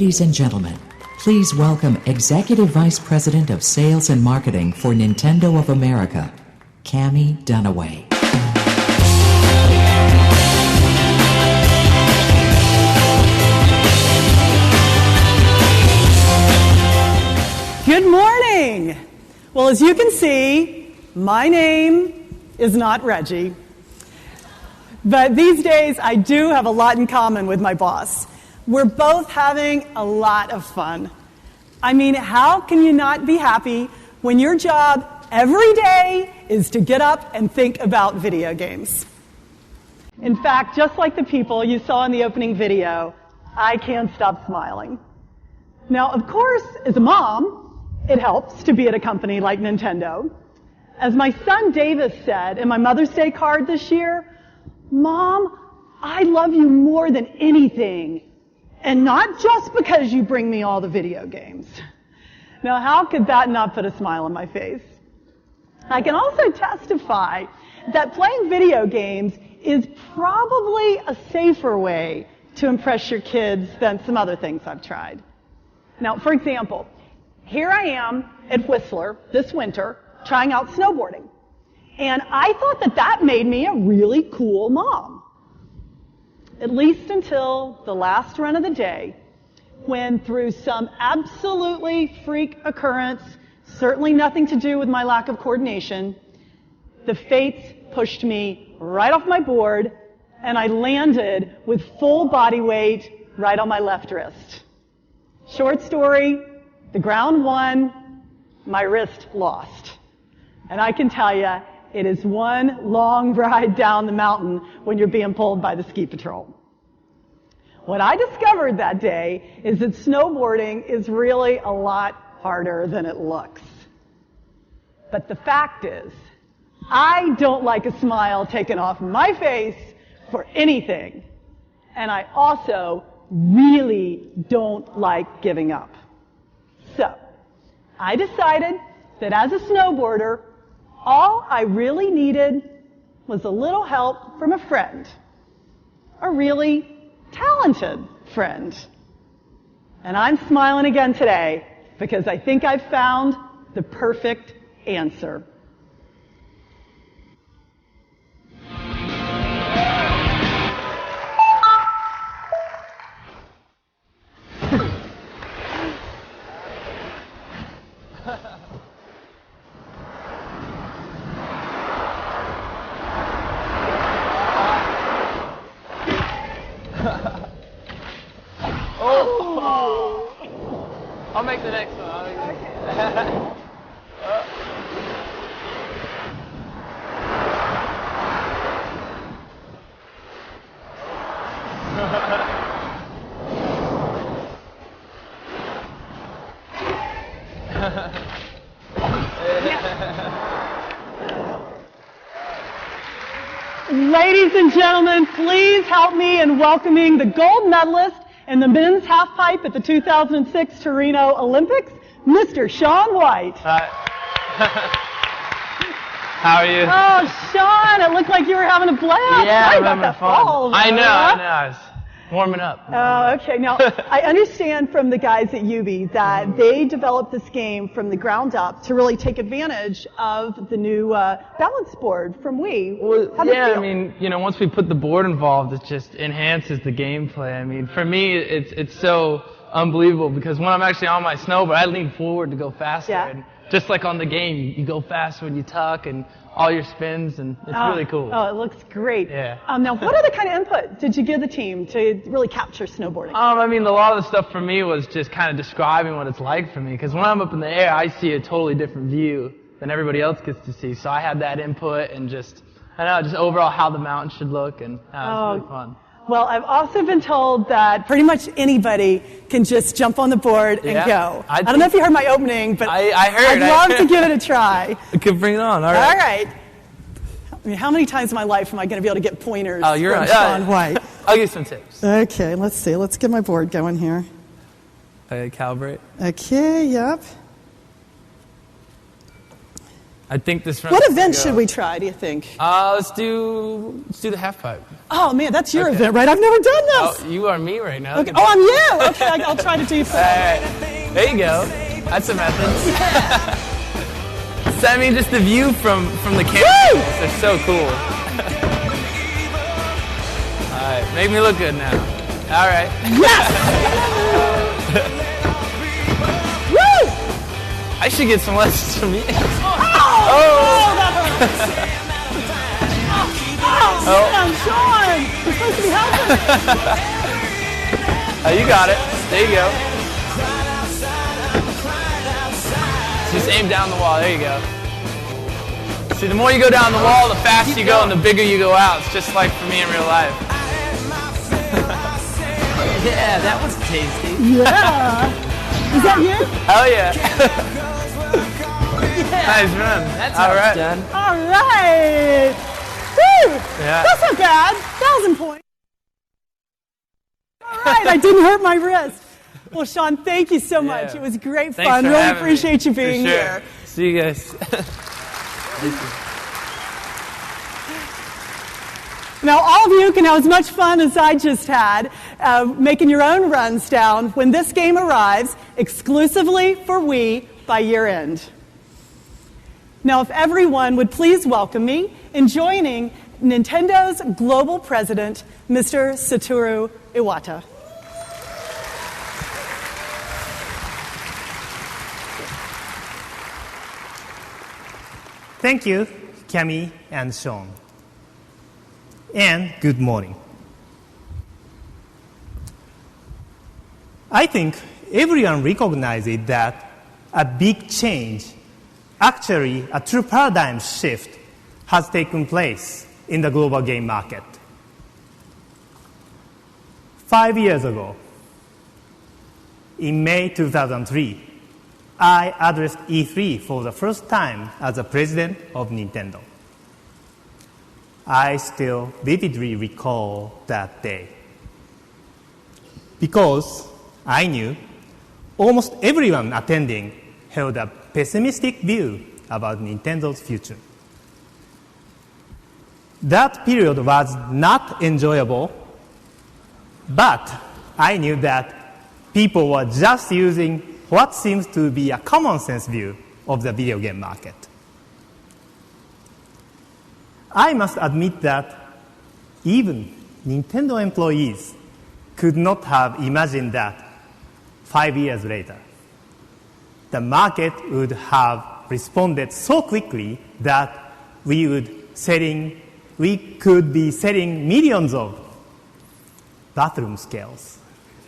Ladies and gentlemen, please welcome Executive Vice President of Sales and Marketing for Nintendo of America, Cammie Dunaway. Good morning. Well, as you can see, my name is not Reggie. But these days, I do have a lot in common with my boss. We're both having a lot of fun. I mean, how can you not be happy when your job every day is to get up and think about video games? In fact, just like the people you saw in the opening video, I can't stop smiling. Now, of course, as a mom, it helps to be at a company like Nintendo. As my son Davis said in my Mother's Day card this year, "Mom, I love you more than anything, and not just because you bring me all the video games." Now, how could that not put a smile on my face? I can also testify that playing video games is probably a safer way to impress your kids than some other things I've tried. Now, for example, here I am at Whistler this winter trying out snowboarding. And I thought that that made me a really cool mom. At least until the last run of the day, when through some absolutely freak occurrence, certainly nothing to do with my lack of coordination, the fates pushed me right off my board, and I landed with full body weight right on my left wrist. Short story, the ground won, my wrist lost. And I can tell you, it is one long ride down the mountain when you're being pulled by the ski patrol. What I discovered that day is that snowboarding is really a lot harder than it looks. But the fact is, I don't like a smile taken off my face for anything. And I also really don't like giving up. So, I decided that as a snowboarder, all I really needed was a little help from a friend, a really talented friend. And I'm smiling again today because I think I've found the perfect answer. I'll make the next one. Ladies and gentlemen, please help me in welcoming the gold medalist in the men's half pipe at the 2006 Torino Olympics, Mr. Shaun White. How are you? Oh, Shaun, it looked like you were having a blast. Yeah, Sorry I'm about having that fun. fall. I know. I was warming up. Oh, okay. Now, I understand from the guys at UB that they developed this game from the ground up to really take advantage of the new balance board from Wii. Well, How'd it yeah, feel? I mean, once we put the board involved, it just enhances the gameplay. I mean, for me, it's so unbelievable because when I'm actually on my snowboard, I lean forward to go faster. Yeah. And just like on the game, you go faster when you tuck and all your spins, and it's really cool. Oh, it looks great. Yeah. Now, what other kind of input did you give the team to really capture snowboarding? I mean, a lot of the stuff for me was just kind of describing what it's like for me, because when I'm up in the air, I see a totally different view than everybody else gets to see. So I had that input and just overall how the mountain should look, and it was really fun. Well, I've also been told that pretty much anybody can just jump on the board and go. I don't know if you heard my opening, but I heard. I'd love to give it a try. You can bring it on. All right. All right. I mean, how many times in my life am I going to be able to get pointers from Shaun White? I'll give you some tips. Okay, let's see. Let's get my board going here. Calibrate. Okay, yep. I think this. What event should we try, do you think? Let's do the half pipe. Oh, man, that's your Okay. event, right? I've never done this. Oh, you are me right now. Okay. Oh, I'm you. Okay, I'll try to do so. All right. There you go. That's a method. So, I mean, just the view from the cameras, they're so cool. All right, make me look good now. All right. Yes! Woo! I should get some lessons from you. Oh, that hurt. Oh, man, Sean! You're supposed to be helping. Oh, you got it. There you go. Just aim down the wall. There you go. See, the more you go down the wall, the faster you go and the bigger you go out. It's just like for me in real life. Yeah, that was tasty. Yeah. Is that you? Hell yeah. Yeah. Nice run. That's all how right. it's done. All right. Woo! Yeah. That's not bad. 1,000 points. All right, I didn't hurt my wrist. Well, Sean, thank you so much. Yeah. It was great Thanks fun. for Really having appreciate me. you being For sure. here. See you guys. Now, all of you can have as much fun as I just had making your own runs down when this game arrives exclusively for Wii by year end. Now, if everyone would please welcome me in joining Nintendo's global president, Mr. Satoru Iwata. Thank you, Cammie and Sean. And good morning. I think everyone recognizes that a big change, actually a true paradigm shift, has taken place in the global game market. 5 years ago, in May 2003, I addressed E3 for the first time as the president of Nintendo. I still vividly recall that day. Because I knew almost everyone attending held a pessimistic view about Nintendo's future. That period was not enjoyable, but I knew that people were just using what seems to be a common sense view of the video game market. I must admit that even Nintendo employees could not have imagined that 5 years later, the market would have responded so quickly that we could be selling millions of bathroom scales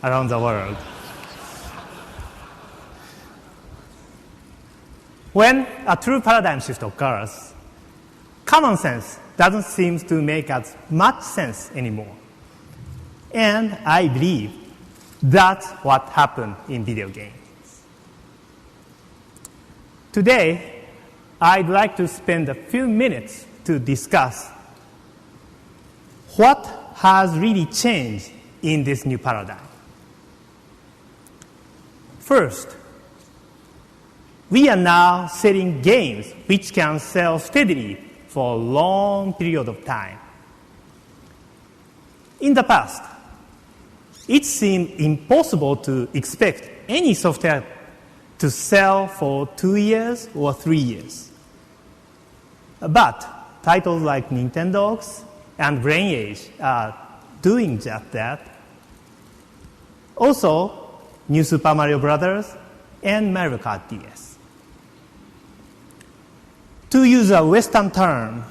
around the world. When a true paradigm shift occurs, common sense doesn't seem to make as much sense anymore. And I believe that's what happened in video games. Today, I'd like to spend a few minutes to discuss what has really changed in this new paradigm. First, we are now selling games which can sell steadily for a long period of time. In the past, it seemed impossible to expect any software to sell for 2 years or 3 years. But titles like Nintendo's and Brain Age are doing just that. Also, New Super Mario Bros. And Mario Kart DS. To use a Western term,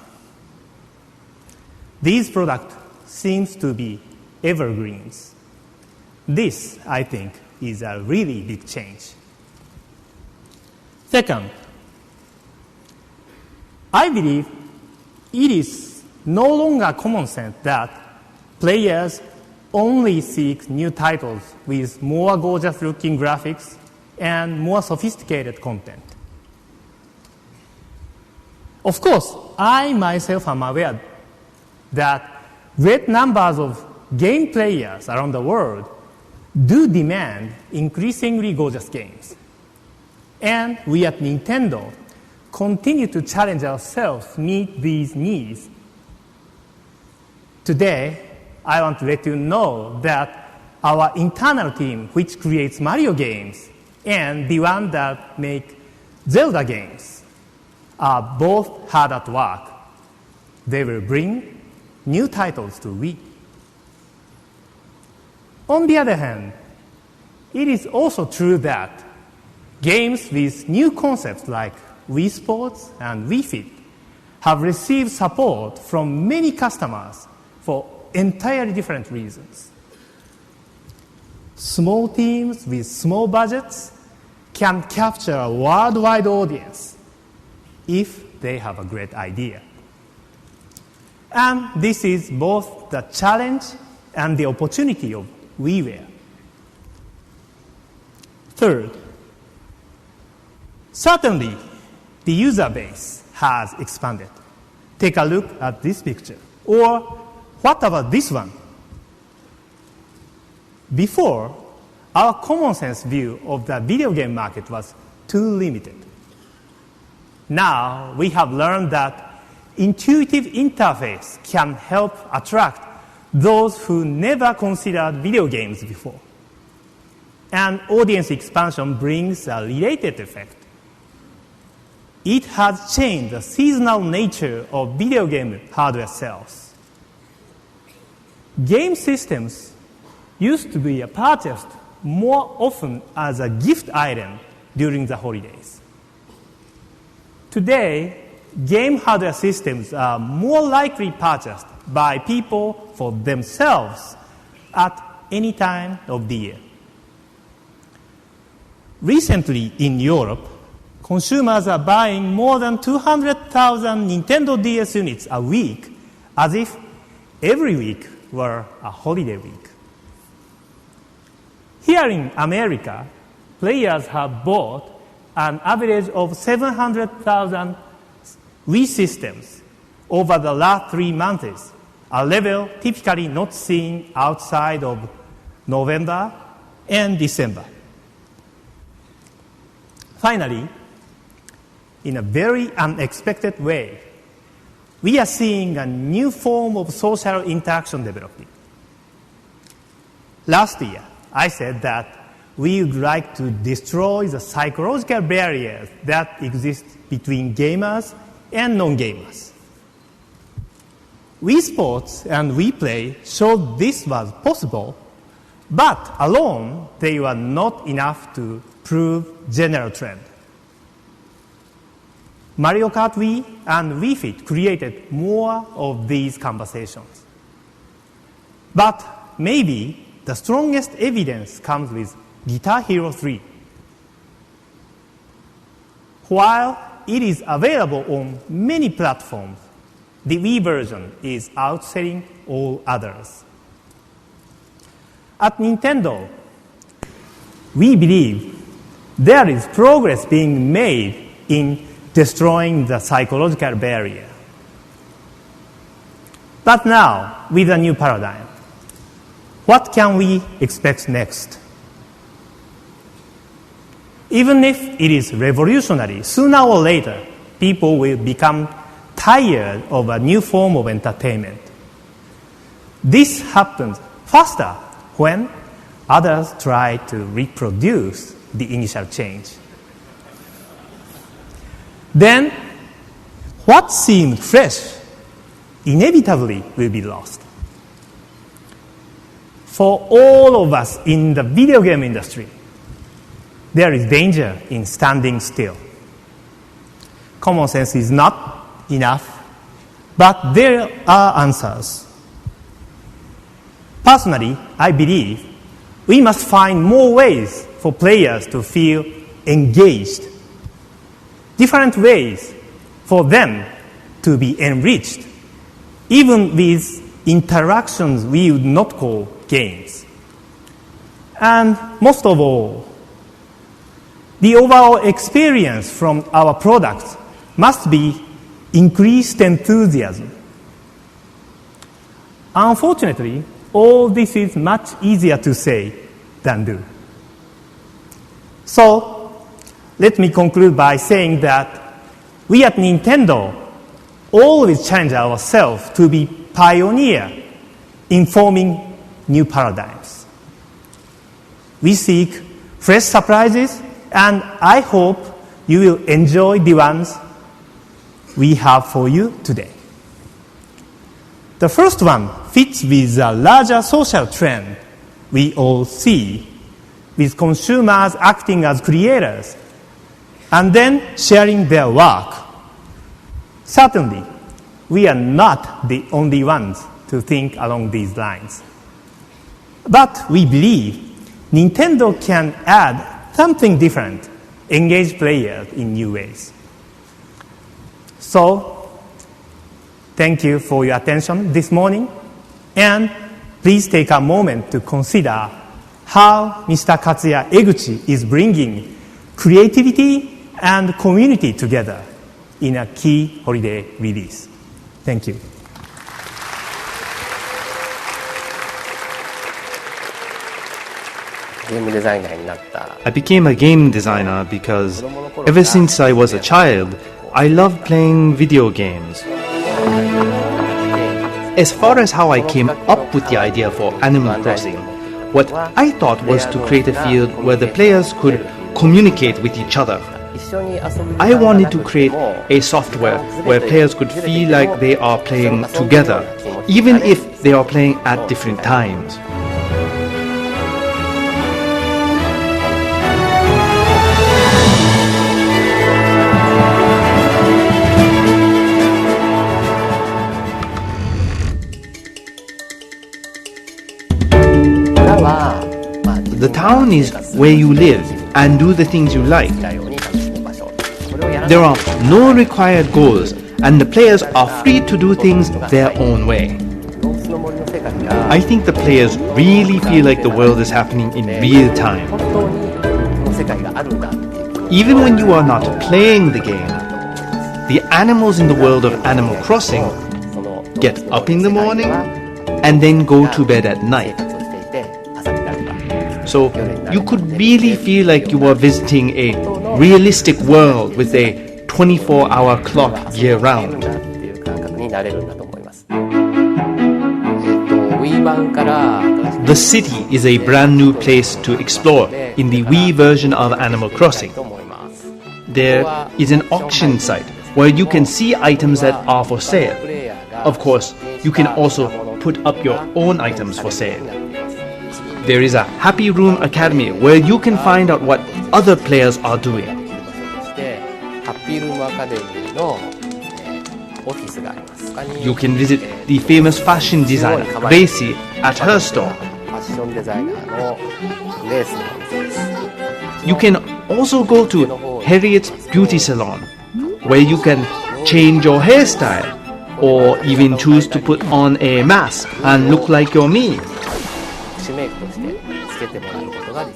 these products seem to be evergreens. This, I think, is a really big change. Second, I believe it is no longer common sense that players only seek new titles with more gorgeous-looking graphics and more sophisticated content. Of course, I myself am aware that great numbers of game players around the world do demand increasingly gorgeous games. And we at Nintendo continue to challenge ourselves to meet these needs. Today, I want to let you know that our internal team, which creates Mario games, and the one that make Zelda games, are both hard at work. They will bring new titles to Wii. On the other hand, it is also true that games with new concepts like Wii Sports and Wii Fit have received support from many customers for entirely different reasons. Small teams with small budgets can capture a worldwide audience if they have a great idea. And this is both the challenge and the opportunity of WiiWare. Third, certainly the user base has expanded. Take a look at this picture. Or what about this one? Before, our common sense view of the video game market was too limited. Now we have learned that intuitive interface can help attract those who never considered video games before. And audience expansion brings a related effect. It has changed the seasonal nature of video game hardware sales. Game systems used to be purchased more often as a gift item during the holidays. Today, game hardware systems are more likely purchased by people for themselves at any time of the year. Recently in Europe, consumers are buying more than 200,000 Nintendo DS units a week, as if every week were a holiday week. Here in America, players have bought an average of 700,000 Wii systems over the last 3 months, a level typically not seen outside of November and December. Finally, in a very unexpected way, we are seeing a new form of social interaction developing. Last year, I said that we would like to destroy the psychological barriers that exist between gamers and non-gamers. Wii Sports and Wii Play showed this was possible, but alone they were not enough to prove general trend. Mario Kart Wii and Wii Fit created more of these conversations. But maybe the strongest evidence comes with Guitar Hero 3. While it is available on many platforms, the Wii version is outselling all others. At Nintendo, we believe there is progress being made in destroying the psychological barrier. But now, with a new paradigm, what can we expect next? Even if it is revolutionary, sooner or later, people will become tired of a new form of entertainment. This happens faster when others try to reproduce the initial change. Then, what seemed fresh inevitably will be lost. For all of us in the video game industry, there is danger in standing still. Common sense is not enough, but there are answers. Personally, I believe we must find more ways for players to feel engaged, different ways for them to be enriched, even with interactions we would not call games. And most of all, the overall experience from our products must be increased enthusiasm. Unfortunately, all this is much easier to say than do. So, let me conclude by saying that we at Nintendo always challenge ourselves to be pioneer informing new paradigms. We seek fresh surprises, and I hope you will enjoy the ones we have for you today. The first one fits with a larger social trend we all see, with consumers acting as creators and then sharing their work. Certainly, we are not the only ones to think along these lines. But we believe Nintendo can add something different, engage players in new ways. So, thank you for your attention this morning, and please take a moment to consider how Mr. Katsuya Eguchi is bringing creativity and community together in a key holiday release. Thank you. I became a game designer because ever since I was a child, I loved playing video games. As far as how I came up with the idea for Animal Crossing, what I thought was to create a field where the players could communicate with each other. I wanted to create a software where players could feel like they are playing together, even if they are playing at different times. The town is where you live and do the things you like. There are no required goals, and the players are free to do things their own way. I think the players really feel like the world is happening in real time. Even when you are not playing the game, the animals in the world of Animal Crossing get up in the morning and then go to bed at night. So you could really feel like you are visiting a realistic world with a 24-hour clock year-round. The city is a brand new place to explore in the Wii version of Animal Crossing. There is an auction site where you can see items that are for sale. Of course, you can also put up your own items for sale. There is a Happy Room Academy where you can find out what other players are doing. You can visit the famous fashion designer, Reggie, at her store. You can also go to Harriet's beauty salon, where you can change your hairstyle, or even choose to put on a mask and look like you're me.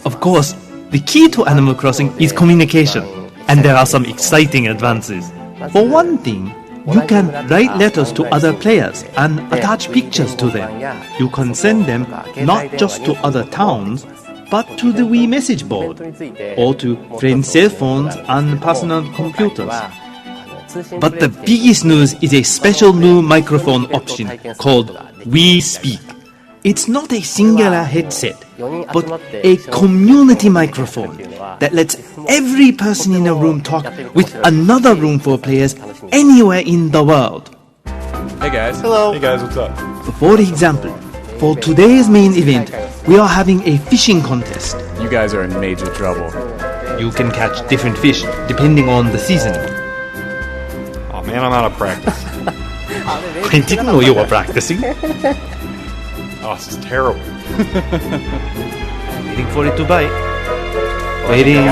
Of course, the key to Animal Crossing is communication, and there are some exciting advances. For one thing, you can write letters to other players and attach pictures to them. You can send them not just to other towns, but to the Wii message board, or to friends' cell phones and personal computers. But the biggest news is a special new microphone option called Wii Speak. It's not a singular headset, but a community microphone that lets every person in a room talk with another room for players anywhere in the world. Hey guys. Hello. Hey guys, what's up? For example, for today's main event, we are having a fishing contest. You guys are in major trouble. You can catch different fish depending on the season. Oh man, I'm out of practice. I didn't know you were practicing. Oh, this is terrible. Waiting for it to bite. Waiting.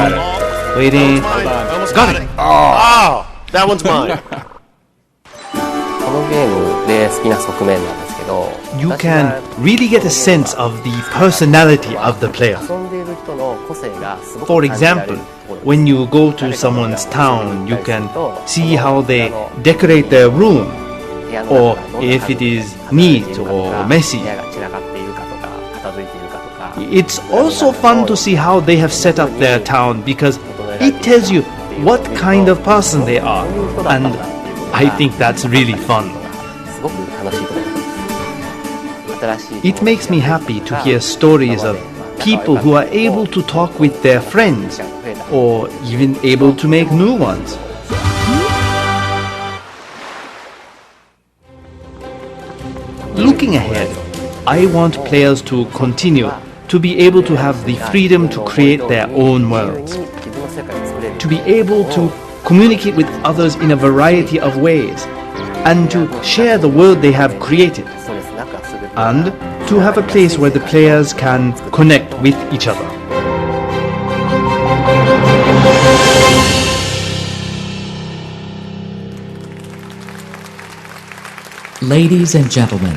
Waiting. Got it. Oh, that one's mine. You can really get a sense of the personality of the player. For example, when you go to someone's town, you can see how they decorate their room, or if it is neat or messy. It's also fun to see how they have set up their town, because it tells you what kind of person they are, and I think that's really fun. It makes me happy to hear stories of people who are able to talk with their friends, or even able to make new ones. Looking ahead, I want players to continue to be able to have the freedom to create their own worlds, to be able to communicate with others in a variety of ways, and to share the world they have created, and to have a place where the players can connect with each other. Ladies and gentlemen,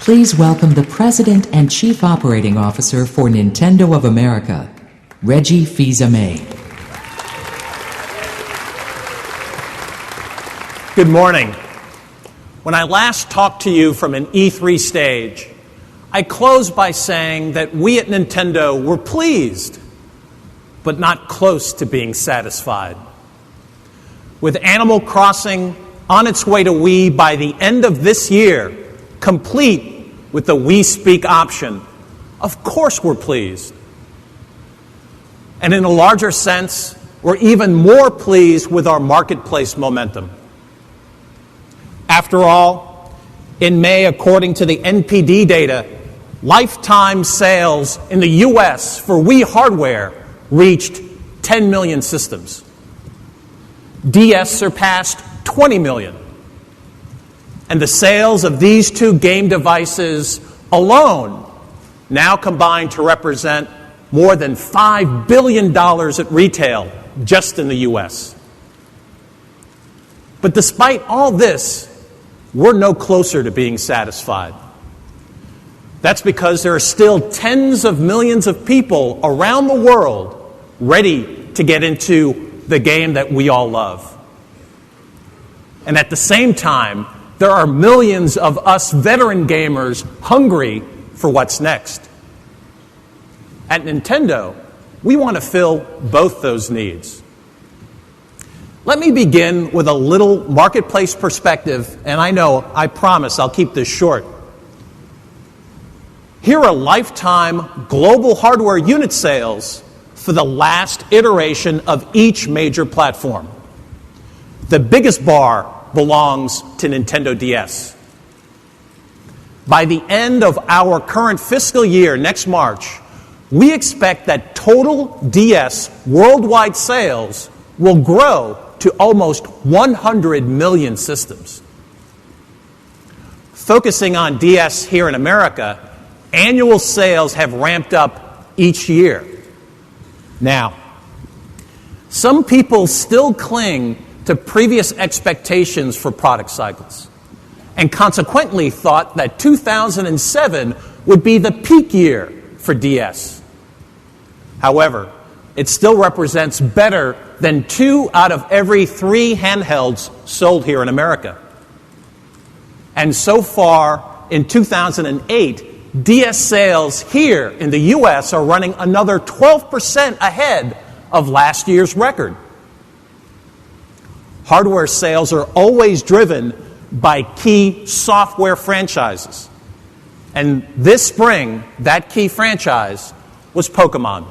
please welcome the President and Chief Operating Officer for Nintendo of America, Reggie Fils-Aime. Good morning. When I last talked to you from an E3 stage, I closed by saying that we at Nintendo were pleased, but not close to being satisfied. With Animal Crossing on its way to Wii by the end of this year, complete with the Wii Speak option, of course we're pleased. And in a larger sense, we're even more pleased with our marketplace momentum. After all, in May, according to the NPD data, lifetime sales in the US for Wii hardware reached 10 million systems. DS surpassed 20 million. And the sales of these two game devices alone now combine to represent more than $5 billion at retail just in the US. But despite all this, we're no closer to being satisfied. That's because there are still tens of millions of people around the world ready to get into the game that we all love. And at the same time, there are millions of us veteran gamers hungry for what's next. At Nintendo, we want to fill both those needs. Let me begin with a little marketplace perspective, and I promise I'll keep this short. Here are lifetime global hardware unit sales for the last iteration of each major platform. The biggest bar belongs to Nintendo DS. By the end of our current fiscal year, next March, we expect that total DS worldwide sales will grow to almost 100 million systems. Focusing on DS here in America, annual sales have ramped up each year. Now, some people still cling to previous expectations for product cycles, and consequently thought that 2007 would be the peak year for DS. However, it still represents better than 2 out of every 3 handhelds sold here in America. And so far, in 2008, DS sales here in the US are running another 12% ahead of last year's record. Hardware sales are always driven by key software franchises. And this spring, that key franchise was Pokemon.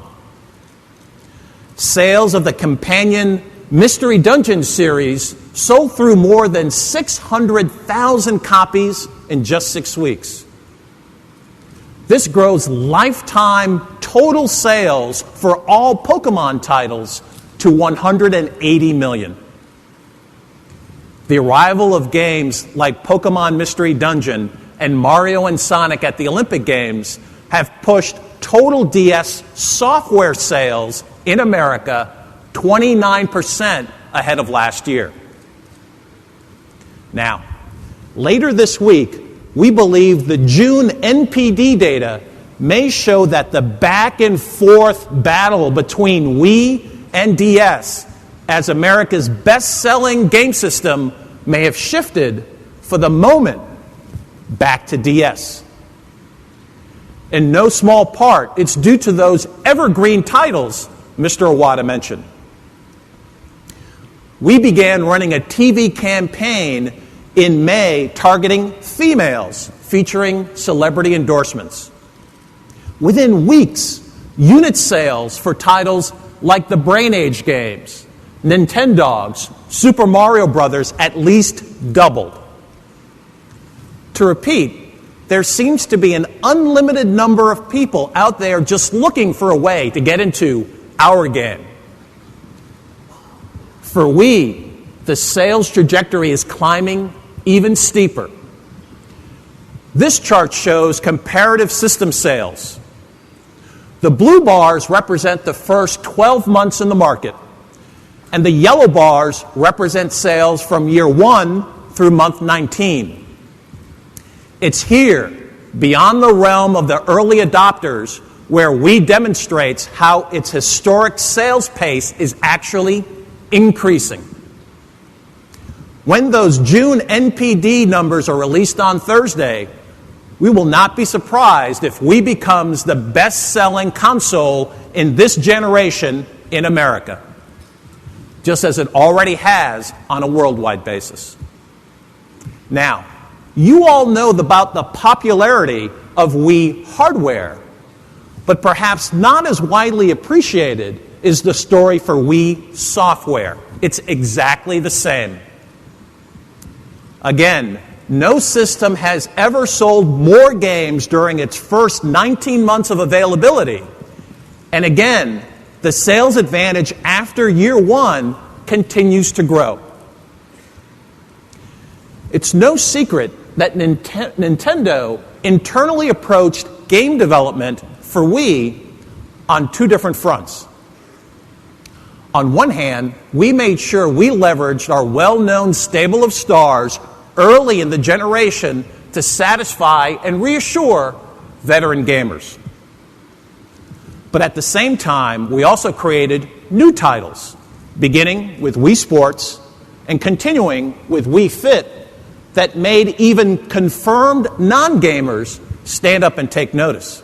Sales of the companion Mystery Dungeon series sold through more than 600,000 copies in just 6 weeks. This grows lifetime total sales for all Pokemon titles to 180 million. The arrival of games like Pokemon Mystery Dungeon and Mario and Sonic at the Olympic Games have pushed total DS software sales in America 29% ahead of last year. Now, later this week, we believe the June NPD data may show that the back and forth battle between Wii and DS as America's best-selling game system may have shifted for the moment back to DS. In no small part, it's due to those evergreen titles Mr. Iwata mentioned. We began running a TV campaign in May targeting females, featuring celebrity endorsements. Within weeks, unit sales for titles like the Brain Age games, Nintendogs, Super Mario Brothers at least doubled. To repeat, there seems to be an unlimited number of people out there just looking for a way to get into our game. For Wii, the sales trajectory is climbing even steeper. This chart shows comparative system sales. The blue bars represent the first 12 months in the market, and the yellow bars represent sales from year 1 through month 19. It's here, beyond the realm of the early adopters, where Wii demonstrates how its historic sales pace is actually increasing. When those June NPD numbers are released on Thursday, we will not be surprised if Wii becomes the best-selling console in this generation in America, just as it already has on a worldwide basis. Now, you all know about the popularity of Wii hardware, but perhaps not as widely appreciated is the story for Wii software. It's exactly the same. Again, no system has ever sold more games during its first 19 months of availability. And again, the sales advantage after year 1 continues to grow. It's no secret that Nintendo internally approached game development for Wii on 2 different fronts. On one hand, we made sure we leveraged our well-known stable of stars early in the generation to satisfy and reassure veteran gamers. But at the same time, we also created new titles, beginning with Wii Sports and continuing with Wii Fit, that made even confirmed non-gamers stand up and take notice.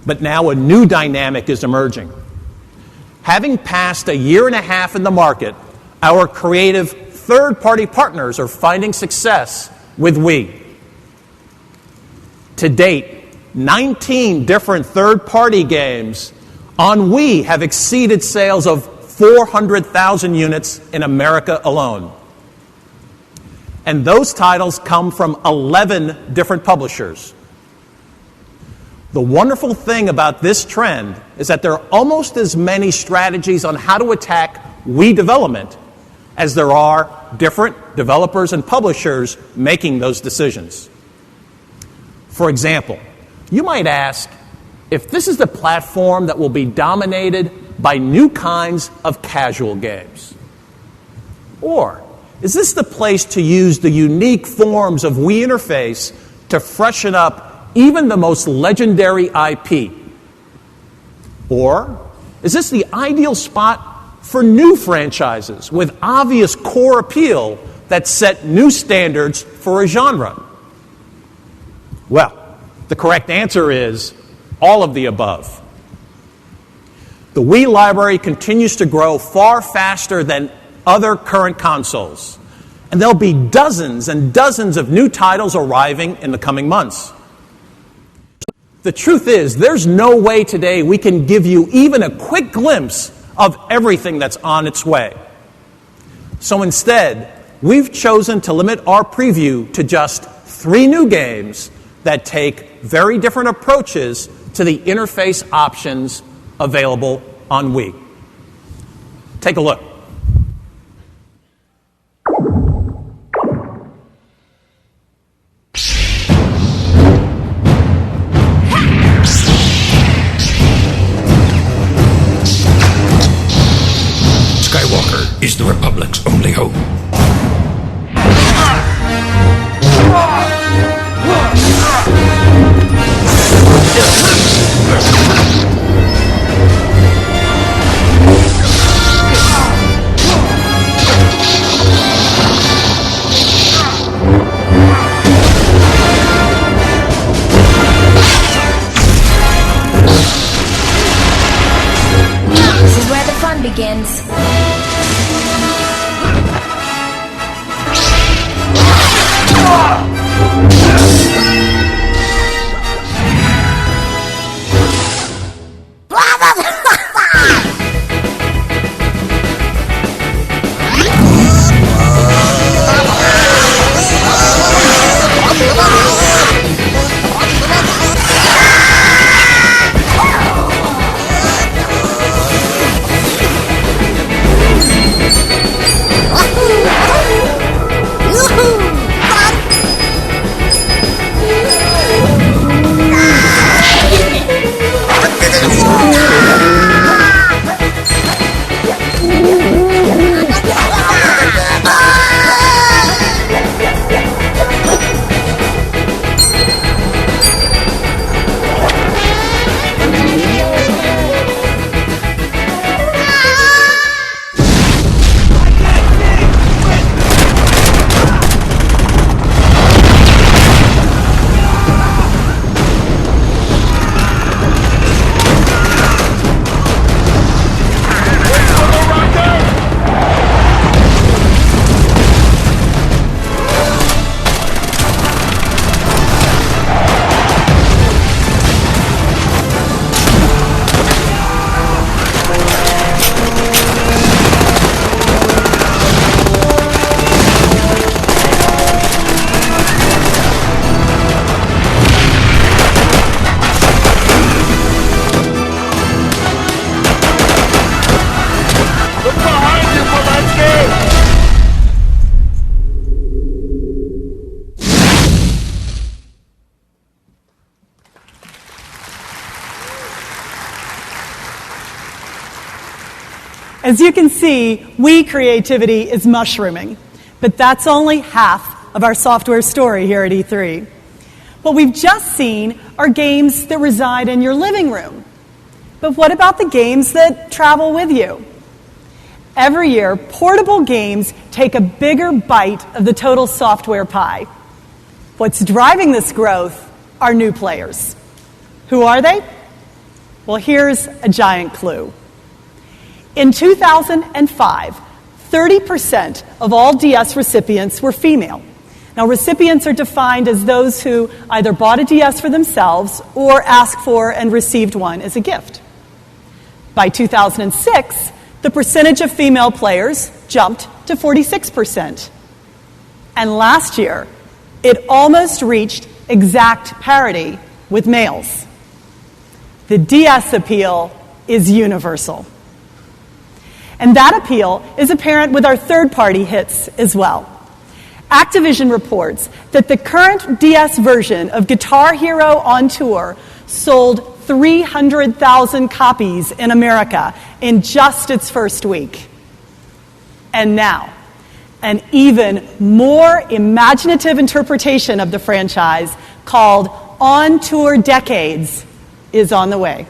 But now a new dynamic is emerging. Having passed a year and a half in the market, our creative third-party partners are finding success with Wii. To date, 19 different third-party games on Wii have exceeded sales of 400,000 units in America alone. And those titles come from 11 different publishers. The wonderful thing about this trend is that there are almost as many strategies on how to attack Wii development as there are different developers and publishers making those decisions. For example, you might ask if this is the platform that will be dominated by new kinds of casual games. Or is this the place to use the unique forms of Wii interface to freshen up even the most legendary IP? Or is this the ideal spot for new franchises with obvious core appeal that set new standards for a genre? Well, the correct answer is all of the above. The Wii library continues to grow far faster than other current consoles, and there'll be dozens and dozens of new titles arriving in the coming months. The truth is, there's no way today we can give you even a quick glimpse of everything that's on its way. So instead, we've chosen to limit our preview to just 3 new games that take very different approaches to the interface options available on Wii. Take a look. Skywalker is the Republic's only hope. This is where the fun begins. As you can see, Wii creativity is mushrooming, but that's only half of our software story here at E3. What we've just seen are games that reside in your living room. But what about the games that travel with you? Every year, portable games take a bigger bite of the total software pie. What's driving this growth are new players. Who are they? Well, here's a giant clue. In 2005, 30% of all DS recipients were female. Now, recipients are defined as those who either bought a DS for themselves or asked for and received one as a gift. By 2006, the percentage of female players jumped to 46%. And last year, it almost reached exact parity with males. The DS appeal is universal. And that appeal is apparent with our third-party hits as well. Activision reports that the current DS version of Guitar Hero on Tour sold 300,000 copies in America in just its first week. And now, an even more imaginative interpretation of the franchise called On Tour Decades is on the way.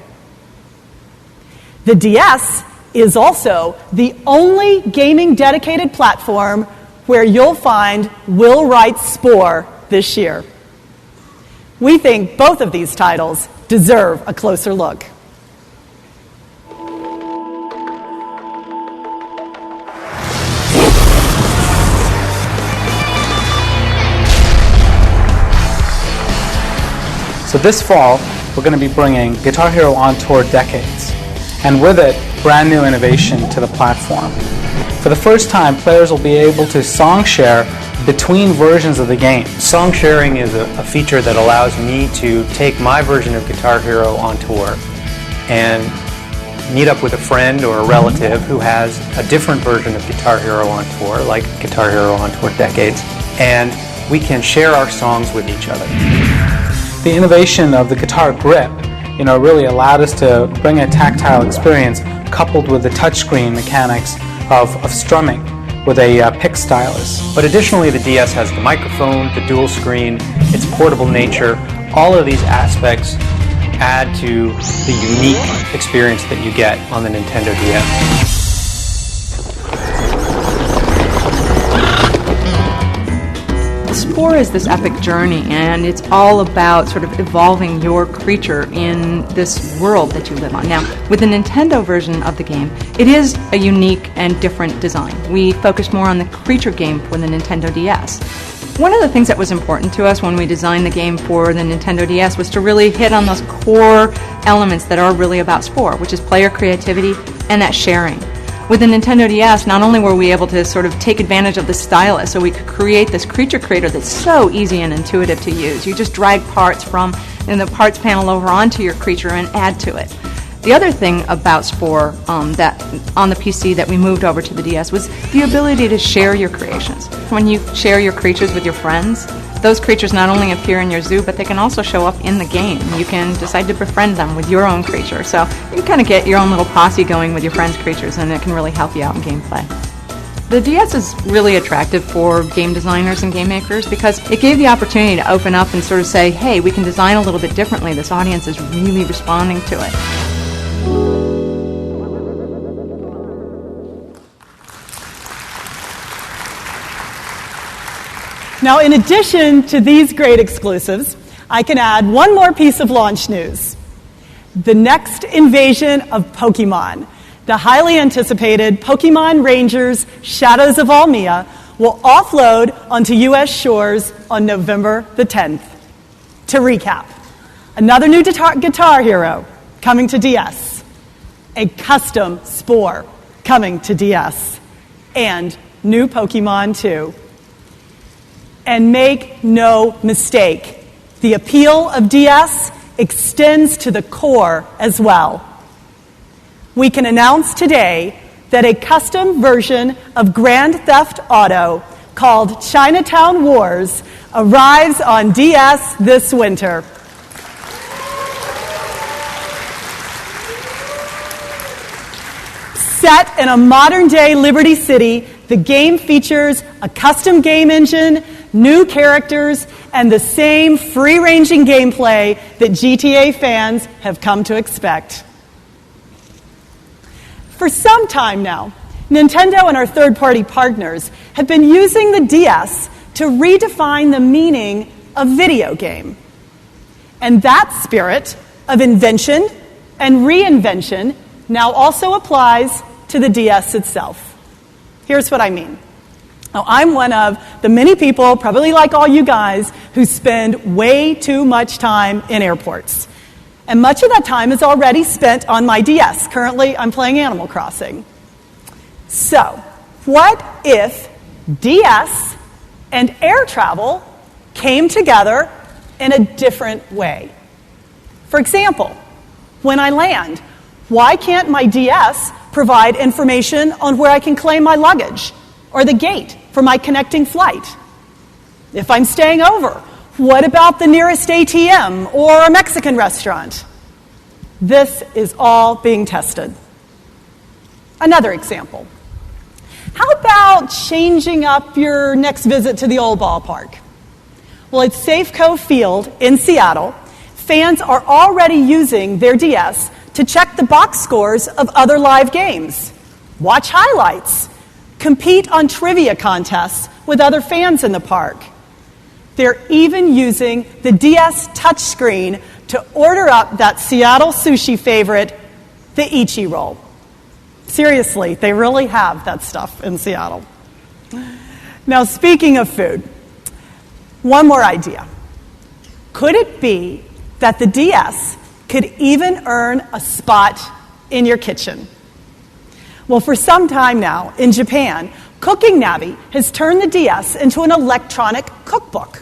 The DS is also the only gaming-dedicated platform where you'll find Will Wright's Spore this year. We think both of these titles deserve a closer look. So this fall, we're going to be bringing Guitar Hero On Tour Decades, and with it, brand new innovation to the platform. For the first time, players will be able to song share between versions of the game. Song sharing is a feature that allows me to take my version of Guitar Hero on tour and meet up with a friend or a relative who has a different version of Guitar Hero on tour, like Guitar Hero on Tour Decades, and we can share our songs with each other. The innovation of the guitar grip, really allowed us to bring a tactile experience coupled with the touchscreen mechanics of strumming with a pick stylus. But additionally, the DS has the microphone, the dual screen, its portable nature. All of these aspects add to the unique experience that you get on the Nintendo DS. Spore is this epic journey, and it's all about sort of evolving your creature in this world that you live on. Now, with the Nintendo version of the game, it is a unique and different design. We focus more on the creature game for the Nintendo DS. One of the things that was important to us when we designed the game for the Nintendo DS was to really hit on those core elements that are really about Spore, which is player creativity and that sharing. With the Nintendo DS, not only were we able to sort of take advantage of the stylus, so we could create this creature creator that's so easy and intuitive to use. You just drag parts from the parts panel over onto your creature and add to it. The other thing about Spore that on the PC that we moved over to the DS was the ability to share your creations. When you share your creatures with your friends, those creatures not only appear in your zoo, but they can also show up in the game. You can decide to befriend them with your own creature. So you can kind of get your own little posse going with your friends' creatures, and it can really help you out in gameplay. The DS is really attractive for game designers and game makers because it gave the opportunity to open up and sort of say, hey, we can design a little bit differently. This audience is really responding to it. Now, in addition to these great exclusives, I can add one more piece of launch news. The next invasion of Pokemon, the highly anticipated Pokemon Rangers Shadows of Almia, will offload onto U.S. shores on November the 10th. To recap, another new Guitar Hero coming to DS, a custom Spore coming to DS, and new Pokemon 2. And make no mistake, the appeal of DS extends to the core as well. We can announce today that a custom version of Grand Theft Auto called Chinatown Wars arrives on DS this winter. Set in a modern-day Liberty City, the game features a custom game engine, new characters, and the same free-ranging gameplay that GTA fans have come to expect. For some time now, Nintendo and our third-party partners have been using the DS to redefine the meaning of video game. And that spirit of invention and reinvention now also applies to the DS itself. Here's what I mean. Now, I'm one of the many people, probably like all you guys, who spend way too much time in airports. And much of that time is already spent on my DS. Currently, I'm playing Animal Crossing. So, what if DS and air travel came together in a different way? For example, when I land, why can't my DS provide information on where I can claim my luggage or the gate for my connecting flight? If I'm staying over, what about the nearest ATM or a Mexican restaurant? This is all being tested. Another example. How about changing up your next visit to the old ballpark? Well, at Safeco Field in Seattle, fans are already using their DS to check the box scores of other live games, watch highlights, compete on trivia contests with other fans in the park. They're even using the DS touchscreen to order up that Seattle sushi favorite, the Ichi roll. Seriously, they really have that stuff in Seattle. Now, speaking of food, one more idea. Could it be that the DS could even earn a spot in your kitchen? Well, for some time now, in Japan, Cooking Navi has turned the DS into an electronic cookbook.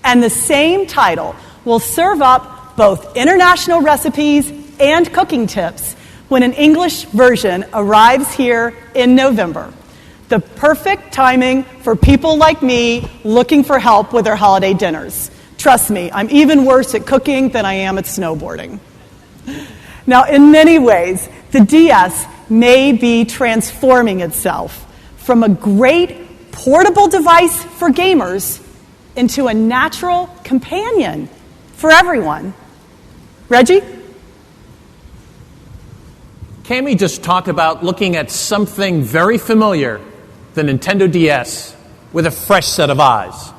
And the same title will serve up both international recipes and cooking tips when an English version arrives here in November. The perfect timing for people like me looking for help with their holiday dinners. Trust me, I'm even worse at cooking than I am at snowboarding. Now, in many ways, the DS may be transforming itself from a great portable device for gamers into a natural companion for everyone. Reggie? Cammie just talked about looking at something very familiar, the Nintendo DS, with a fresh set of eyes.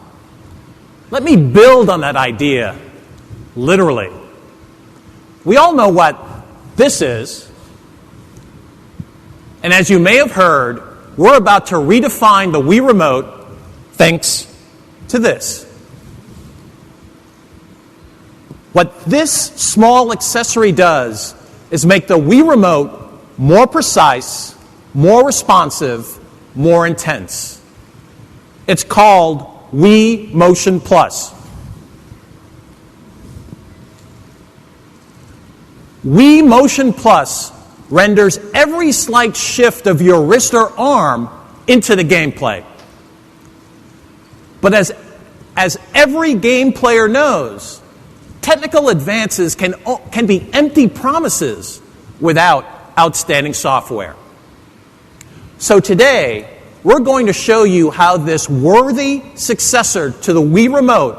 Let me build on that idea, literally. We all know what this is, and as you may have heard, we're about to redefine the Wii Remote thanks to this. What this small accessory does is make the Wii Remote more precise, more responsive, more intense. It's called Wii MotionPlus. Wii MotionPlus renders every slight shift of your wrist or arm into the gameplay. But as every game player knows, technical advances can be empty promises without outstanding software. So today, we're going to show you how this worthy successor to the Wii Remote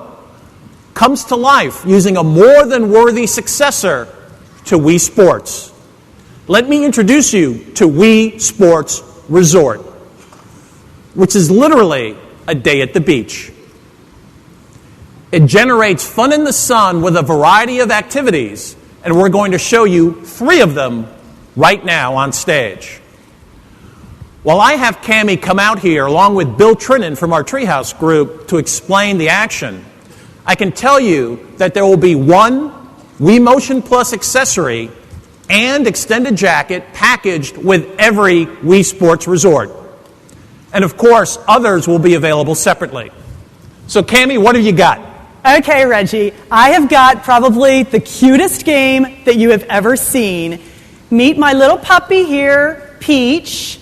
comes to life using a more than worthy successor to Wii Sports. Let me introduce you to Wii Sports Resort, which is literally a day at the beach. It generates fun in the sun with a variety of activities, and we're going to show you 3 of them right now on stage. While I have Cammie come out here along with Bill Trinan from our Treehouse group to explain the action, I can tell you that there will be one Wii MotionPlus accessory and extended jacket packaged with every Wii Sports Resort. And of course, others will be available separately. So Cammie, what have you got? Okay, Reggie, I have got probably the cutest game that you have ever seen. Meet my little puppy here, Peach,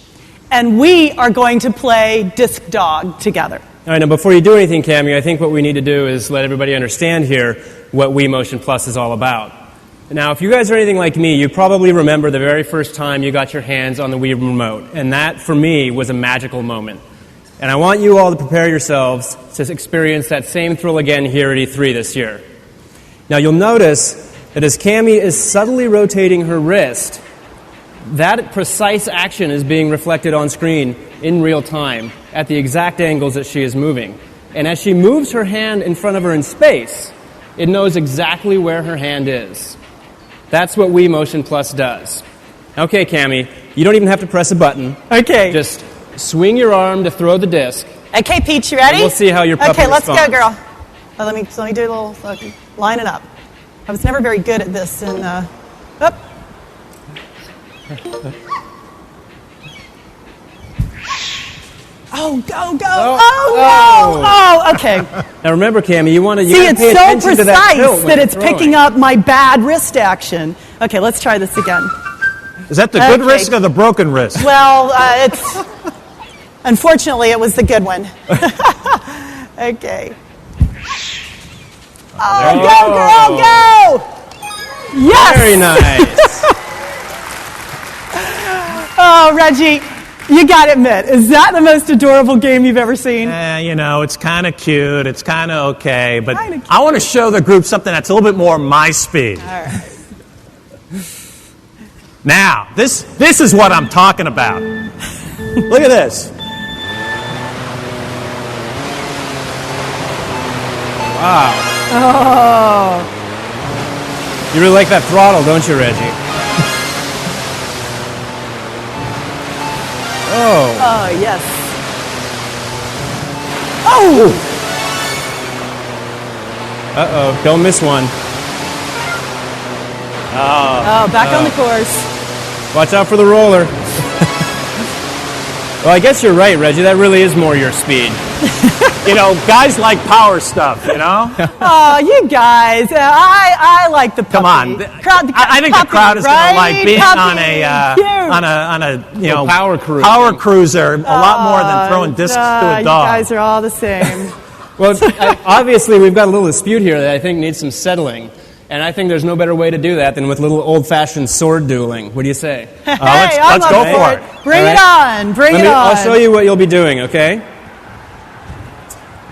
and we are going to play Disc Dog together. All right, now before you do anything, Cammie, I think what we need to do is let everybody understand here what Wii MotionPlus is all about. Now, if you guys are anything like me, you probably remember the very first time you got your hands on the Wii remote. And that, for me, was a magical moment. And I want you all to prepare yourselves to experience that same thrill again here at E3 this year. Now, you'll notice that as Cammie is subtly rotating her wrist, that precise action is being reflected on screen in real time at the exact angles that she is moving. And as she moves her hand in front of her in space, it knows exactly where her hand is. That's what Wii MotionPlus does. Okay, Cammie, you don't even have to press a button. Okay. Just swing your arm to throw the disc. Okay, Peach, you ready? And we'll see how your puppy Okay, let's responds. go, girl. Let me do a little, line it up. I was never very good at this. And, Oh, go, go. Oh, no. Oh, okay. Now remember, Cammie, you want to See, pay it's so attention to that tilt precise when that you're it's throwing. picking up my bad wrist action. Okay, let's try this again. Is that the good Okay. wrist or the broken wrist? Well, it's... Unfortunately, it was the good one. Okay. Oh, go, girl, go! Yes! Very nice. Oh, Reggie, you got to admit, is that the most adorable game you've ever seen? It's kind of cute. It's kind of okay. But I want to show the group something that's a little bit more my speed. All right. Now, this is what I'm talking about. Look at this. Wow. Oh. You really like that throttle, don't you, Reggie? Oh. Oh, yes. Oh! Uh-oh, don't miss one. Oh, back on the course. Watch out for the roller. Well, I guess you're right, Reggie. That really is more your speed. Guys like power stuff, Oh, you guys. I like the puppy. Come on. I think the crowd is going to like being on a power cruiser. Power cruiser a lot more than throwing discs to a dog. You guys are all the same. Well, obviously, we've got a little dispute here that I think needs some settling. And I think there's no better way to do that than with a little old-fashioned sword dueling. What do you say? Let's go for it. Bring it on. Bring it on. I'll show you what you'll be doing, okay?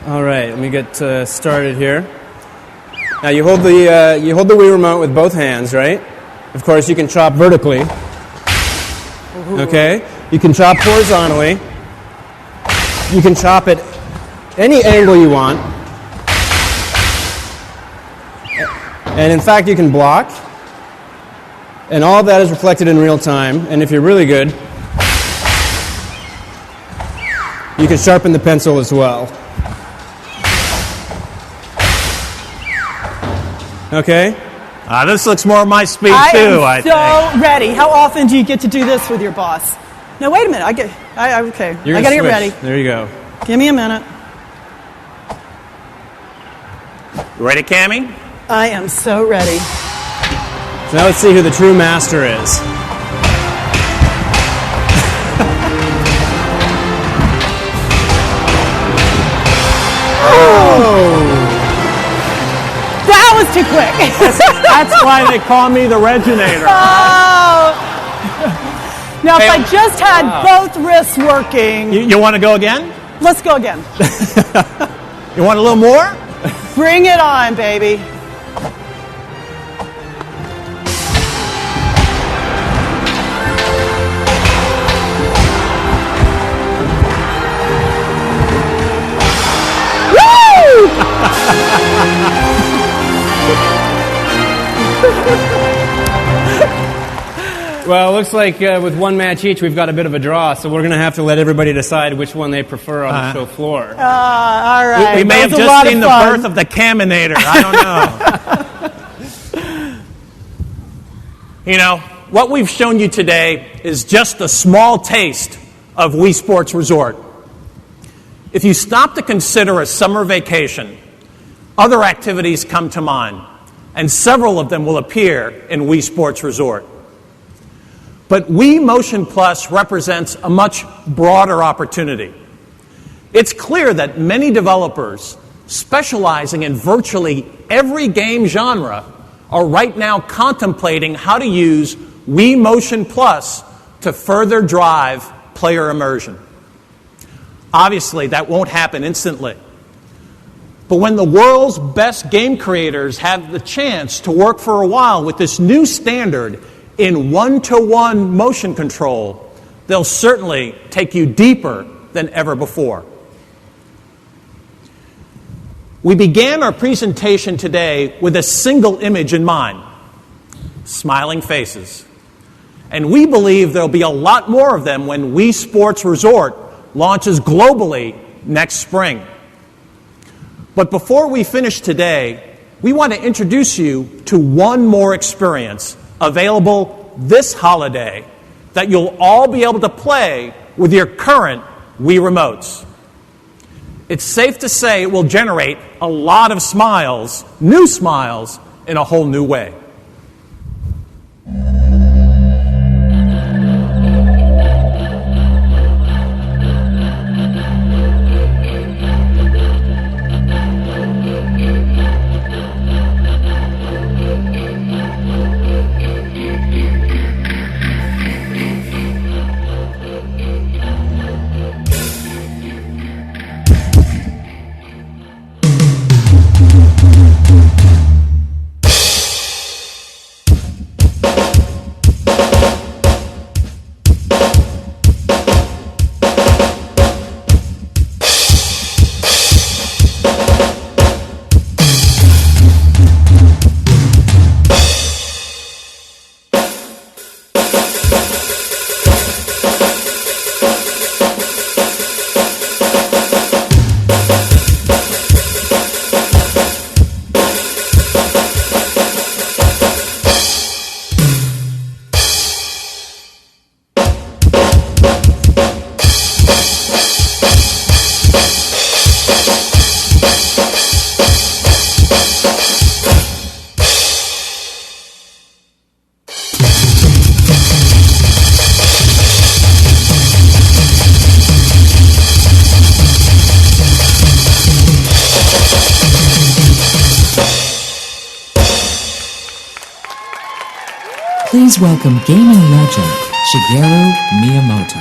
All right, let me get started here. Now you hold the Wii remote with both hands, right? Of course, you can chop vertically. Okay? You can chop horizontally. You can chop at any angle you want. And in fact, you can block. And all of that is reflected in real time. And if you're really good, you can sharpen the pencil as well. Okay? This looks more my speed, too, I think. I am so ready. How often do you get to do this with your boss? No, wait a minute. Okay. I got to get ready. There you go. Give me a minute. You ready, Cammie? I am so ready. So now let's see who the true master is. That was too quick. That's why they call me the Reginator. Oh. Now, if I just had both wrists working. You want to go again? Let's go again. You want a little more? Bring it on, baby. Well, it looks like with one match each, we've got a bit of a draw, so we're going to have to let everybody decide which one they prefer on the show floor. All right. We may have just seen the birth of the Caminator. I don't know. What we've shown you today is just a small taste of Wii Sports Resort. If you stop to consider a summer vacation, other activities come to mind, and several of them will appear in Wii Sports Resort. But Wii MotionPlus represents a much broader opportunity. It's clear that many developers specializing in virtually every game genre are right now contemplating how to use Wii MotionPlus to further drive player immersion. Obviously, that won't happen instantly. But when the world's best game creators have the chance to work for a while with this new standard in one-to-one motion control, they'll certainly take you deeper than ever before. We began our presentation today with a single image in mind, smiling faces. And we believe there'll be a lot more of them when Wii Sports Resort launches globally next spring. But before we finish today, we want to introduce you to one more experience available this holiday that you'll all be able to play with your current Wii remotes. It's safe to say it will generate a lot of smiles, new smiles, in a whole new way. Please welcome gaming legend Shigeru Miyamoto.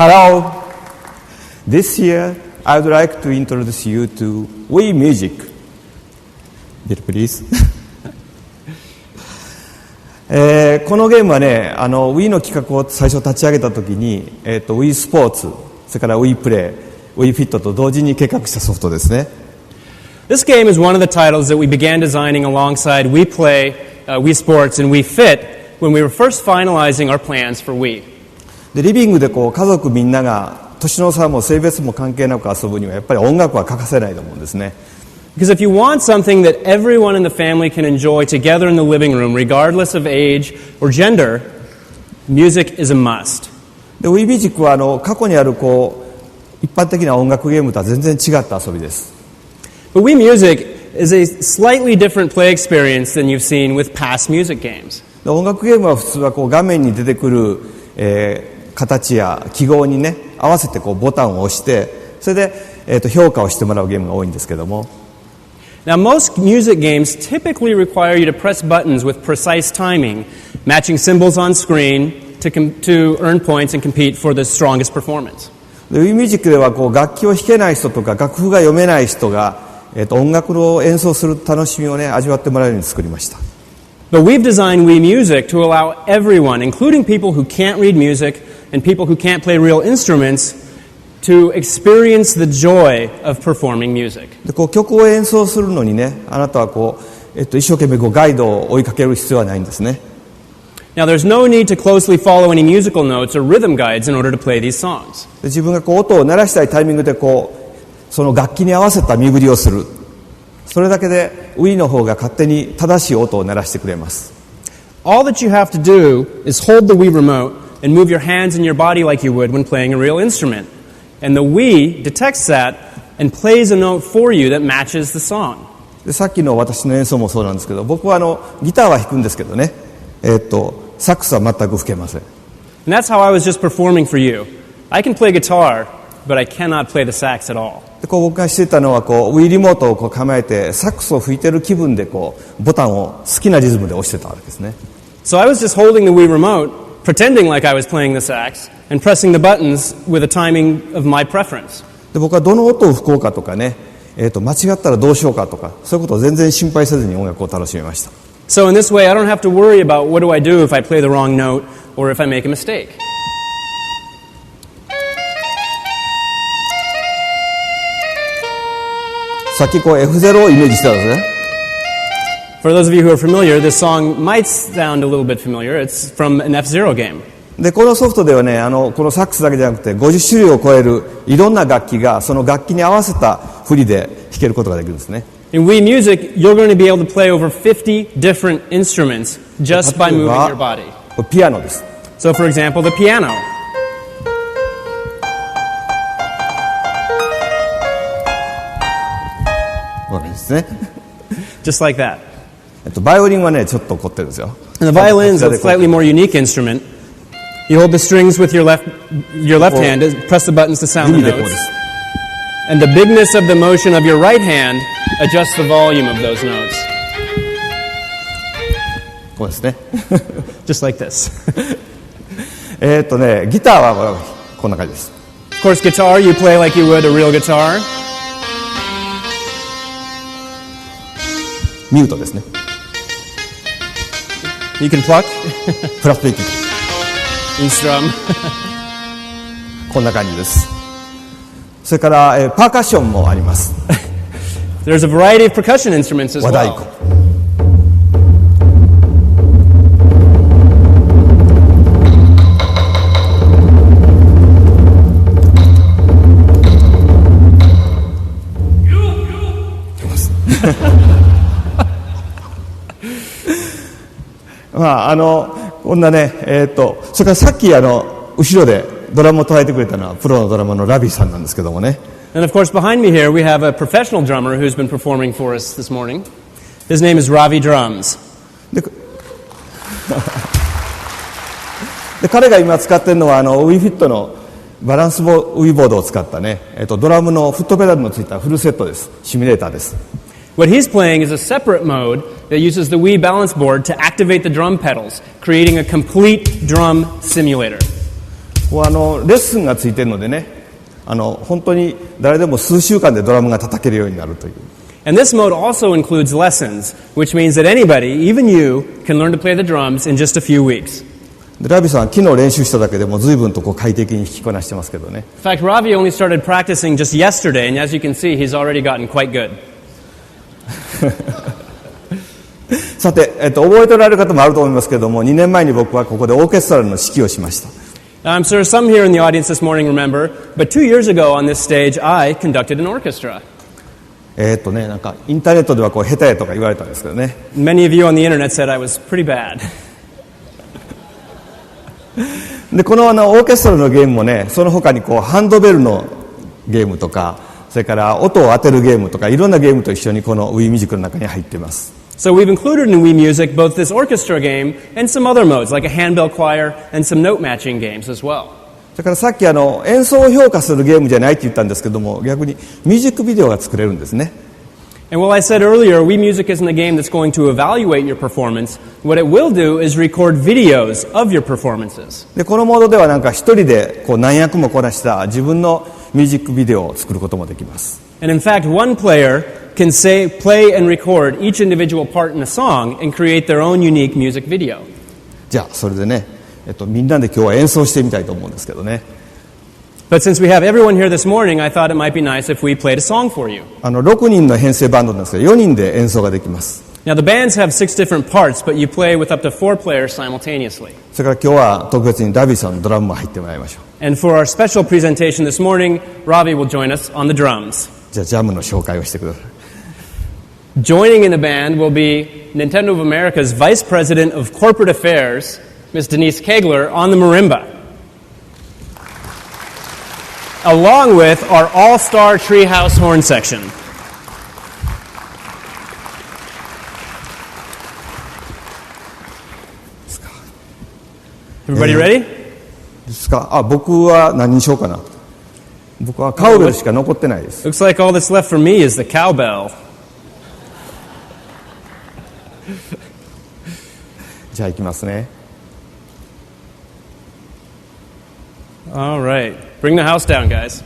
Hello. This year, I would like to introduce you to Wii Music. Bill, please. このゲームはね、Wii の企画を最初立ち上げたときに、Wii スポーツ、それから Wii プレイ、Wii フィットと同時に計画したソフトですね。This game is one of the titles that we began designing alongside Wii Play, Wii Sports, and Wii Fit when we were first finalizing our plans for Wii. でリビングでこう家族みんなが年の差も性別も関係なく遊ぶにはやっぱり音楽は欠かせないと思うんですね。Because if you want something that everyone in the family can enjoy together in the living room, regardless of age or gender, music is a must. で Wii Music は過去にあるこう一般的な音楽ゲームとは全然違った遊びです。But Wii Music is a slightly different play experience than you've seen with past music games. で音楽ゲームは普通はこう画面に出てくる、形や記号にね合わせてこうボタンを押してそれで、評価をしてもらうゲームが多いんですけども。Now, most music games typically require you to press buttons with precise timing, matching symbols on screen to earn points and compete for the strongest performance. Wii Music では楽器を弾けない人とか楽譜が読めない人が、音楽を演奏する楽しみをね、味わってもらえるように作りました。But we've designed Wii Music to allow everyone, including people who can't read music and people who can't play real instruments, to experience the joy of performing music. で曲を演奏するのにね、あなたは一生懸命ガイドを追いかける必要はないんですね。Now, there's no need to closely follow any musical notes or rhythm guides in order to play these songs. で自分が音を鳴らしたいタイミングでその楽器に合わせた身振りをする。それだけで Wii の方が勝手に正しい音を鳴らしてくれます。All that you have to do is hold the Wii remote and move your hands and your body like you would when playing a real instrument. And the Wii detects that and plays a note for you that matches the song. でさっきの私の演奏もそうなんですけど、僕はギターは弾くんですけどね、サックスは全く吹けません。And that's how I was just performing for you. I can play guitar, but I cannot play the sax at all. で僕がしていたのはWii リモートを構えてサックスを吹いてる気分でボタンを好きなリズムで押してたわけですね。So I was just holding the Wii remote, pretending like I was playing the sax, and pressing the buttons with a timing of my preference. で僕はどの音を吹こうかとかね、間違ったらどうしようかとか、そういうことを全然心配せずに音楽を楽しみました。So in this way, I don't have to worry about what do I do if I play the wrong note or if I make a mistake. さっきF0 をイメージしてたんですね。For those of you who are familiar, this song might sound a little bit familiar. It's from an F-Zero game. でこのソフトではね、このサックスだけじゃなくて50種類を超えるいろんな楽器がその楽器に合わせた振りで弾けることができるんですね。In Wii Music, you're going to be able to play over 50 different instruments just by moving your body. ピアノです。So, for example, the piano. わかりますね。Just like that. バイオリンはね、ちょっと凝ってるんですよ。And the violin is a slightly more unique instrument. You hold the strings with your left hand, press the buttons to sound the notes. And the bigness of the motion of your right hand adjusts the volume of those notes. こうですね。Just like this. ギターはこんな感じです。Of course, guitar, you play like you would a real guitar. ミュートですね。You can pluck. フラットできる。And strum. こんな感じです。それからパーカッションもあります。There's a variety of percussion instruments as well. 和太鼓。こんなね、それからさっき後ろでドラムを叩いてくれたのはプロのドラマーのラビーさんなんですけどもね。And of course, behind me here, we have a professional drummer who's been performing for us this morning. His name is Ravi Drums. で彼が今使ってるのはWii Fit のバランスWiiボードを使ったね、ドラムのフットペダルのついたフルセットです。シミュレーターです。What he's playing is a separate mode that uses the Wii balance board to activate the drum pedals, creating a complete drum simulator. レッスンがついてるのでね、本当に誰でも数週間でドラムが叩けるようになるという。And this mode also includes lessons, which means that anybody, even you, can learn to play the drums in just a few weeks. でラビさん、昨日練習しただけでも随分と快適に弾きこなしてますけどね。In fact, Ravi only started practicing just yesterday, and as you can see, he's already gotten quite good. さて、覚えておられる方もあると思いますけれども、2年前に僕はここでオーケストラの指揮をしました。I'm sure some here in the audience this morning remember, but 2 years ago on this stage, I conducted an orchestra. なんかインターネットでは下手やとか言われたんですけどね。Many of you on the internet said I was pretty bad. でこのオーケストラのゲームもね、その他にハンドベルのゲームとか、それから音を当てるゲームとかいろんなゲームと一緒にこの Wii Music の中に入っています。So we've included in Wii Music both this orchestra game and some other modes like a handbell choir and some note matching games as well. それからさっき演奏を評価するゲームじゃないって言ったんですけども、逆にミュージックビデオが作れるんですね。And while I said earlier, Wii Music isn't a game that's going to evaluate your performance, what it will do is record videos of your performances. でこのモードではなんか一人でこう何役もこなした自分のミュージックビデオを作ることもできます。And in fact, one player can play and record each individual part in a song and create their own unique music video. じゃあそれでね、みんなで今日は演奏してみたいと思うんですけどね。But since we have everyone here this morning, I thought it might be nice if we played a song for you. 6人の編成バンドなんですけど、4人で演奏ができます。Now the bands have 6 different parts, but you play with up to 4 players simultaneously. それから今日は特別にダビーさんのドラムも入ってもらいましょう。And for our special presentation this morning, Ravi will join us on the drums. じゃあジャムの紹介をしてください。Joining in the band will be Nintendo of America's Vice President of Corporate Affairs, Ms. Denise Kegler, on the marimba. Along with our all-star treehouse horn section. Everybody ready? ですか。僕は何にしようかな。僕はカウベルしか残ってないです。Looks like all that's left for me is the cowbell. じゃあ行きますね。All right. Bring the house down, guys.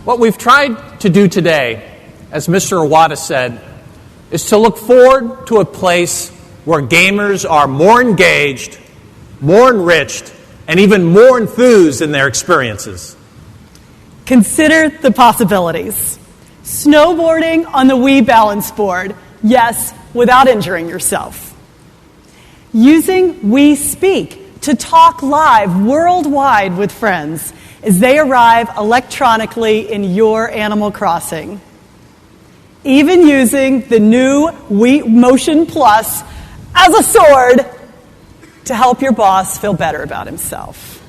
What we've tried to do today, as Mr. Iwata said, is to look forward to a place where gamers are more engaged, more enriched, and even more enthused in their experiences. Consider the possibilities. Snowboarding on the Wii balance board, yes, without injuring yourself. Using Wii Speak to talk live worldwide with friends as they arrive electronically in your Animal Crossing. Even using the new Wii MotionPlus as a sword to help your boss feel better about himself.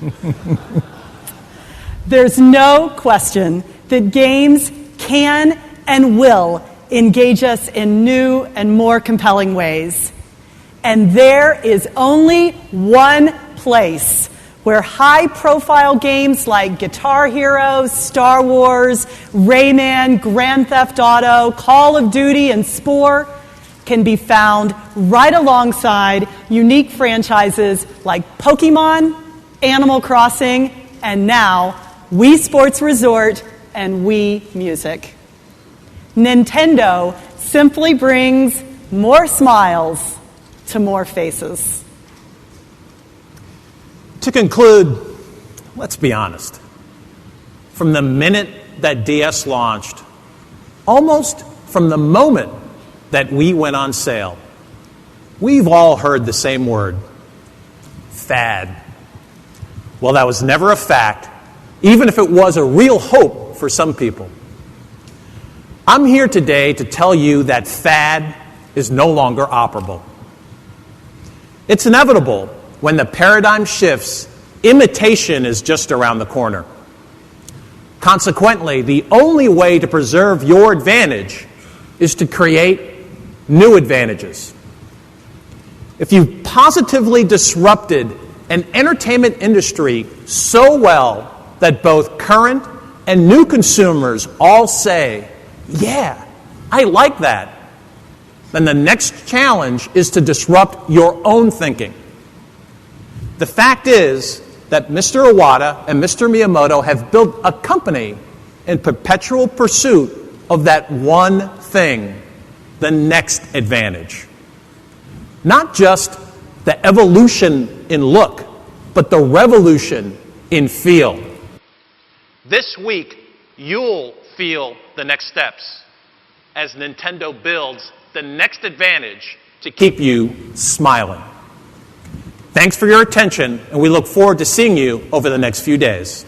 There's no question that games can and will engage us in new and more compelling ways. And there is only one place where high-profile games like Guitar Hero, Star Wars, Rayman, Grand Theft Auto, Call of Duty, and Spore can be found right alongside unique franchises like Pokemon, Animal Crossing, and now Wii Sports Resort and Wii Music. Nintendo simply brings more smiles to more faces. To conclude, let's be honest. From the minute that DS launched, almost from the moment that Wii went on sale, we've all heard the same word, fad. Well, that was never a fact, even if it was a real hope for some people. I'm here today to tell you that fad is no longer operable. It's inevitable when the paradigm shifts, imitation is just around the corner. Consequently, the only way to preserve your advantage is to create new advantages. If you've positively disrupted an entertainment industry so well that both current and new consumers all say, yeah, I like that, then the next challenge is to disrupt your own thinking. The fact is that Mr. Iwata and Mr. Miyamoto have built a company in perpetual pursuit of that one thing, the next advantage. Not just the evolution in look, but the revolution in feel. This week, you'll feel the next steps as Nintendo builds the next advantage to keep you smiling. Thanks for your attention, and we look forward to seeing you over the next few days.